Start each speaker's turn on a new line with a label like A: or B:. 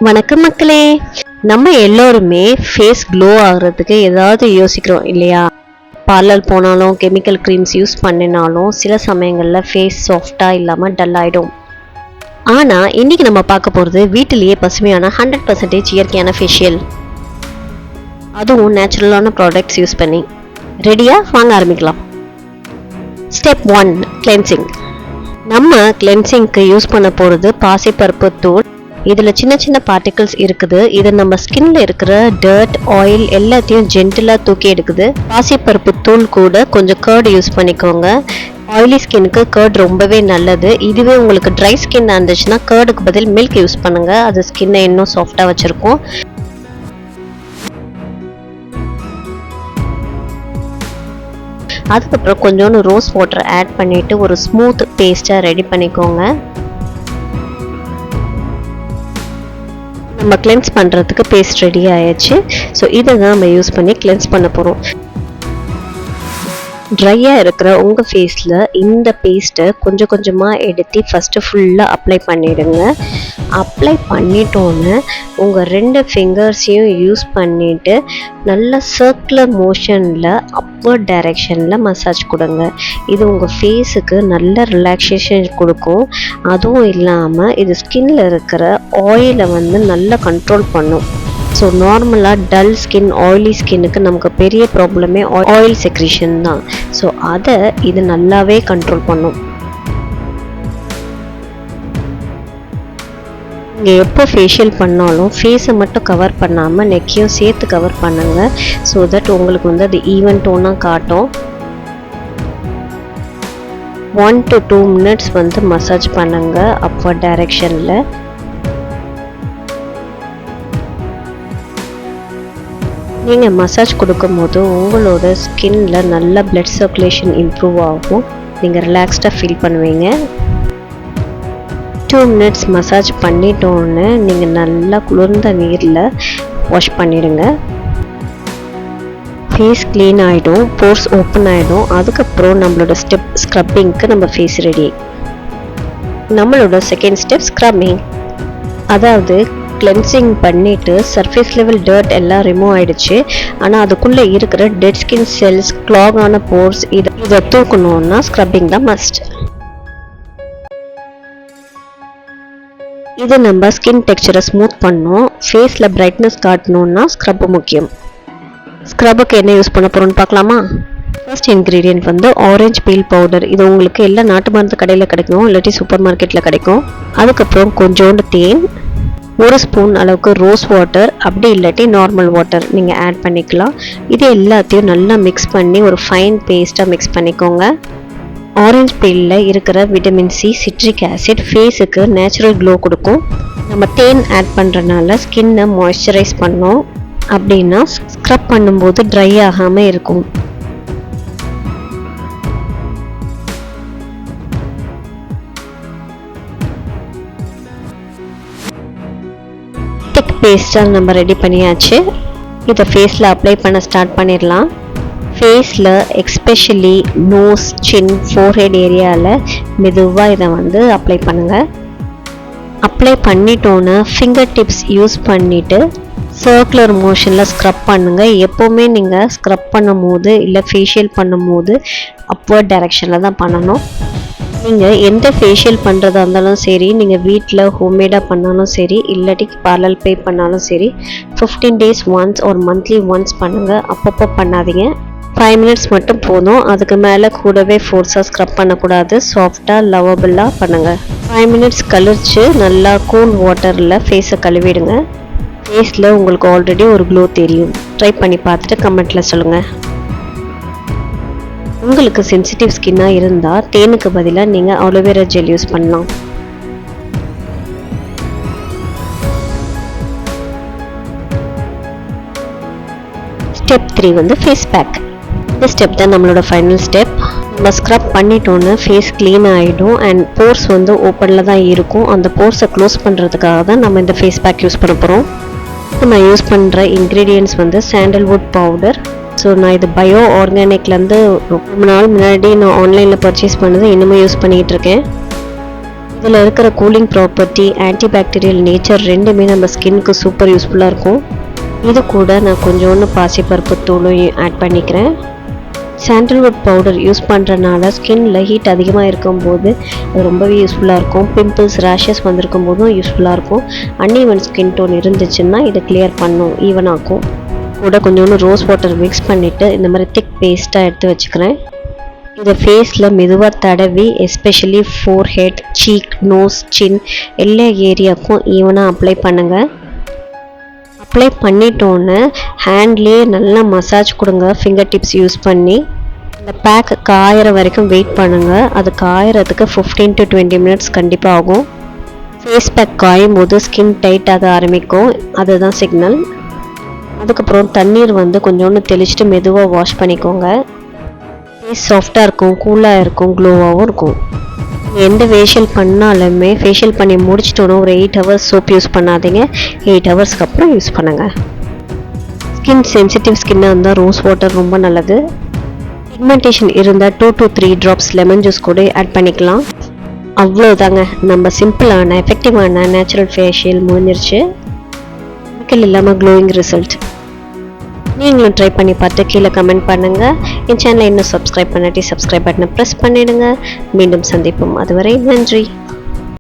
A: வணக்கம் மக்களே. நம்ம எல்லோருமே ஃபேஸ் க்ளோ ஆகுறதுக்கு ஏதாவது யோசிக்கிறோம் இல்லையா? பார்லர் போனாலும் கெமிக்கல் க்ரீம்ஸ் யூஸ் பண்ணினாலும் சில சமயங்களில் ஃபேஸ் சாஃப்டாக இல்லாமல் டல் ஆகிடும். ஆனால் இன்றைக்கி நம்ம பார்க்க போகிறது வீட்டிலேயே பசுமையான 100% இயற்கையான ஃபேஷியல், அதுவும் நேச்சுரலான ப்ராடக்ட்ஸ் யூஸ் பண்ணி. ரெடியாக வாங்க ஆரம்பிக்கலாம். Step 1, cleansing. நம்ம கிளென்சிங்க்கு யூஸ் பண்ண போகிறது பாசிப்பருப்பு தூள். இதில் சின்ன சின்ன பார்ட்டிகிள்ஸ் இருக்குது. இது நம்ம ஸ்கின்ல இருக்கிற டர்ட், ஆயில் எல்லாத்தையும் ஜென்டிலாக தூக்கி எடுக்குது. பாசிப்பருப்பு தூள் கூட கொஞ்சம் கர்ட் யூஸ் பண்ணிக்கோங்க. ஆயிலி ஸ்கின்னுக்கு கர்ட் ரொம்பவே நல்லது. இதுவே உங்களுக்கு ட்ரை ஸ்கின் இருந்துச்சுன்னா கர்டுக்கு பதில் மில்க் யூஸ் பண்ணுங்க. அது ஸ்கின்னை இன்னும் சாஃப்டாக வச்சுருக்கும். அதுக்கப்புறம் கொஞ்சோண்டு ரோஸ் வாட்டர் ஆட் பண்ணிவிட்டு ஒரு ஸ்மூத் பேஸ்ட்டாக ரெடி பண்ணிக்கோங்க. நம்ம கிளென்ஸ் பண்ணுறதுக்கு பேஸ்ட் ரெடி ஆயிடுச்சு. ஸோ இதை தான் நம்ம யூஸ் பண்ணி கிளென்ஸ் பண்ண போகிறோம். ட்ரையாக இருக்கிற உங்கள் ஃபேஸில் இந்த பேஸ்ட்டை கொஞ்சம் கொஞ்சமாக எடுத்து ஃபஸ்ட்டு ஃபுல்லாக அப்ளை பண்ணிவிடுங்க. அப்ளை பண்ணிட்டோன்னு உங்கள் 2 ஃபிங்கர்ஸையும் யூஸ் பண்ணிவிட்டு நல்ல சர்க்குலர் மோஷனில் அப்வர்ட் டைரெக்ஷனில் மசாஜ் கொடுங்க. இது உங்கள் ஃபேஸுக்கு நல்ல ரிலாக்ஸேஷன் கொடுக்கும். அதுவும் இல்லாமல் இது ஸ்கின்னில் இருக்கிற ஆயிலை நல்லா கண்ட்ரோல் பண்ணும். ஸோ நார்மலாக டல் ஸ்கின், ஆயிலி ஸ்கின்னுக்கு நமக்கு பெரிய ப்ராப்ளமே ஆயில் செக்ரீஷன் தான். ஸோ அதை இது நல்லாவே கண்ட்ரோல் பண்ணும். நீங்கள் எப்போ ஃபேஷியல் பண்ணாலும் ஃபேஸை மட்டும் கவர் பண்ணாமல் நெக்கையும் சேர்த்து கவர் பண்ணுங்கள். ஸோ தட் உங்களுக்கு அது ஈவன் டோனாக காட்டும். 1 to 2 minutes மசாஜ் பண்ணுங்கள் அப்வர்ட் டைரெக்ஷனில். நீங்கள் மசாஜ் கொடுக்கும்போது உங்களோட ஸ்கின்ல நல்ல பிளட் சர்க்குலேஷன் இம்ப்ரூவ் ஆகும். நீங்கள் ரிலாக்ஸ்டாக ஃபீல் பண்ணுவீங்க. 2 minutes மசாஜ் பண்ணிட்டோன்னு நீங்கள் நல்லா குளிர்ந்த நீரில் வாஷ் பண்ணிடுங்க. ஃபேஸ் க்ளீன் ஆகிடும், போர்ஸ் ஓப்பன் ஆகிடும். அதுக்கப்புறம் நம்மளோட ஸ்டெப் ஸ்க்ரப்பிங்க்கு நம்ம ஃபேஸ் ரெடி. நம்மளோட செகண்ட் ஸ்டெப் ஸ்க்ரப்பிங். அதாவது கிளென்சிங் பண்ணிவிட்டு சர்ஃபேஸ் லெவல் டர்ட் எல்லாம் ரிமூவ் ஆகிடுச்சு. ஆனால் அதுக்குள்ளே இருக்கிற டெட் ஸ்கின் செல்ஸ், க்ளாக் ஆன போர்ஸ் இதை தூக்கணுன்னா ஸ்க்ரப்பிங் தான் மஸ்ட். இது நம்ம ஸ்கின் டெக்ஸ்சரை ஸ்மூத் பண்ணோம். ஃபேஸில் பிரைட்னஸ் காட்டணுன்னா ஸ்க்ரப் முக்கியம். ஸ்க்ரப்புக்கு என்ன யூஸ் பண்ண போகிறோன்னு பார்க்கலாமா? First ingredient orange feel powder. இது உங்களுக்கு எல்லா நாட்டு மருந்து கடையில் கிடைக்கும், இல்லாட்டி சூப்பர் மார்க்கெட்டில் கிடைக்கும். அதுக்கப்புறம் கொஞ்சோண்டு தேன், 1 ஸ்பூன் அளவுக்கு ரோஸ் வாட்டர், அப்படி இல்லாட்டி நார்மல் வாட்டர் நீங்கள் ஆட் பண்ணிக்கலாம். இது எல்லாத்தையும் நல்லா மிக்ஸ் பண்ணி ஒரு ஃபைன் பேஸ்ட்டாக மிக்ஸ் பண்ணிக்கோங்க. ஆரஞ்சு பீலில் இருக்கிற விட்டமின் சி, சிட்ரிக் ஆசிட் ஃபேஸுக்கு நேச்சுரல் க்ளோ கொடுக்கும். நம்ம தேன் ஆட் பண்ணுறதுனால ஸ்கின்னை மாய்ஸ்சரைஸ் பண்ணோம். அப்படின்னா ஸ்க்ரப் பண்ணும்போது ட்ரை ஆகாமல் இருக்கும். பேஸ்ட்டாக நம்ம ரெடி பண்ணியாச்சு. இதை ஃபேஸில் அப்ளை பண்ண ஸ்டார்ட் பண்ணிடலாம். ஃபேஸில் எக்ஸ்பெஷலி நோஸ், சின், ஃபோர்ஹெட் ஏரியாவில் மெதுவாக இதை அப்ளை பண்ணுங்கள். அப்ளை பண்ணிட்டோன்னு ஃபிங்கர் டிப்ஸ் யூஸ் பண்ணிவிட்டு சர்க்குலர் மோஷனில் ஸ்க்ரப் பண்ணுங்கள். எப்போவுமே நீங்கள் ஸ்க்ரப் பண்ணும் போது இல்லை ஃபேஷியல் பண்ணும் போது அப்வர்ட் டைரெக்ஷனில் தான் பண்ணணும். நீங்கள் எந்த ஃபேஷியல் பண்ணுறதா இருந்தாலும் சரி, நீங்கள் வீட்டில் ஹோம்மேடாக பண்ணாலும் சரி, இல்லாட்டி பார்லர் பே பண்ணாலும் சரி, 15 days ஒன்ஸ் ஒரு மந்த்லி ஒன்ஸ் பண்ணுங்கள். அப்பப்போ பண்ணாதீங்க. 5 minutes மட்டும் போதும். அதுக்கு மேலே கூடவே ஃபோர்ஸாக ஸ்க்ரப் பண்ணக்கூடாது. சாஃப்டாக லவபிளாக பண்ணுங்கள். 5 minutes கழிச்சு நல்லா கூல் வாட்டரில் ஃபேஸை கழுவிடுங்க. ஃபேஸில் உங்களுக்கு ஆல்ரெடி ஒரு க்ளோ தெரியும். ட்ரை பண்ணி பார்த்துட்டு கமெண்ட்டில் சொல்லுங்கள். உங்களுக்கு சென்சிட்டிவ் ஸ்கின்னாக இருந்தால் தேனுக்கு பதிலாக நீங்கள் அலோவேரா ஜெல் யூஸ் பண்ணலாம். Step 3 face pack. இந்த ஸ்டெப் தான் நம்மளோட ஃபைனல் ஸ்டெப். நம்ம ஸ்க்ரப் பண்ணிட்டோன்னு ஃபேஸ் க்ளீன் ஆகிடும் அண்ட் போர்ஸ் ஓப்பனில் தான் இருக்கும். அந்த போர்ஸை க்ளோஸ் பண்ணுறதுக்காக தான் நம்ம இந்த ஃபேஸ் பேக் யூஸ் பண்ண போகிறோம். நம்ம யூஸ் பண்ணுற இன்க்ரீடியன்ட்ஸ் சாண்டல்வுட் பவுடர். ஸோ நான் இது பயோ ஆர்கானிக்லேருந்து ரொம்ப நாள் முன்னாடி நான் ஆன்லைனில் பர்ச்சேஸ் பண்ணது இன்னுமே யூஸ் பண்ணிகிட்ருக்கேன். இதில் இருக்கிற கூலிங் ப்ராப்பர்ட்டி, ஆன்டிபாக்டீரியல் நேச்சர் ரெண்டுமே நம்ம ஸ்கின்னுக்கு சூப்பர் யூஸ்ஃபுல்லாக இருக்கும். இது கூட நான் கொஞ்சோண்டு பாசிப்பருப்பு தூளும் ஆட் பண்ணிக்கிறேன். சாண்டல்வுட் பவுடர் யூஸ் பண்ணுறனால ஸ்கின்ல ஹீட் அதிகமாக இருக்கும்போது அது ரொம்பவே யூஸ்ஃபுல்லாக இருக்கும். பிம்பிள்ஸ், ரேஷஸ் வந்திருக்கும் போதும் யூஸ்ஃபுல்லாக இருக்கும். அன்ஈவன் ஸ்கின் டோன் இருந்துச்சுன்னா இதை கிளியர் பண்ணும், ஈவன் ஆக்கும். கூட கொஞ்சோண்டு ரோஸ் வாட்டர் மிக்ஸ் பண்ணிவிட்டு இந்த மாதிரி திக் பேஸ்ட்டாக எடுத்து வச்சுக்கிறேன். இதை ஃபேஸில் மெதுவாக தடவி எஸ்பெஷலி ஃபோர்ஹெட், சீக், நோஸ், சின் எல்லா ஏரியாவுக்கும் ஈவனாக அப்ளை பண்ணுங்கள். அப்ளை பண்ணிட்டோன்னு ஹேண்ட்லேயே நல்லா மசாஜ் கொடுங்க ஃபிங்கர் டிப்ஸ் யூஸ் பண்ணி. இந்த பேக் காயிற வரைக்கும் வெயிட் பண்ணுங்கள். அது காயறதுக்கு 15 to 20 மினிட்ஸ் கண்டிப்பாக ஆகும். ஃபேஸ் பேக் காயும் போது ஸ்கின் டைட் ஆக ஆரம்பிக்கும், அதுதான் சிக்னல். அதுக்கப்புறம் தண்ணீர் கொஞ்சோண்டு தெளிச்சுட்டு மெதுவாக வாஷ் பண்ணிக்கோங்க. ஃபேஸ் சாஃப்டாக இருக்கும், கூலாக இருக்கும், க்ளோவாகவும் இருக்கும். எந்த ஃபேஷியல் பண்ணாலுமே ஃபேஷியல் பண்ணி முடிச்சிட்டோன்னா ஒரு 8 hours சோப் யூஸ் பண்ணாதீங்க. 8 ஹவர்ஸ்க்கு அப்புறம் யூஸ் பண்ணுங்கள். ஸ்கின் சென்சிட்டிவ் ஸ்கின்னாக இருந்தால் ரோஸ் வாட்டர் ரொம்ப நல்லது. பிக்மெண்டேஷன் இருந்தால் 2 to 3 drops லெமன் ஜூஸ் கூட ஆட் பண்ணிக்கலாம். அவ்வளோதாங்க, நம்ம சிம்பிளான எஃபெக்டிவான நேச்சுரல் ஃபேஷியல் முடிஞ்சிருச்சு. கெமிக்கல் இல்லாமல் க்ளோயிங் ரிசல்ட். நீங்களும் ட்ரை பண்ணி பார்த்து கீழே கமெண்ட் பண்ணுங்கள். என் சேனலை இன்னும் சப்ஸ்கிரைப் பண்ணாட்டி சப்ஸ்கிரைப் பட்டனை ப்ரெஸ் பண்ணிடுங்க. மீண்டும் சந்திப்போம். அதுவரை நன்றி.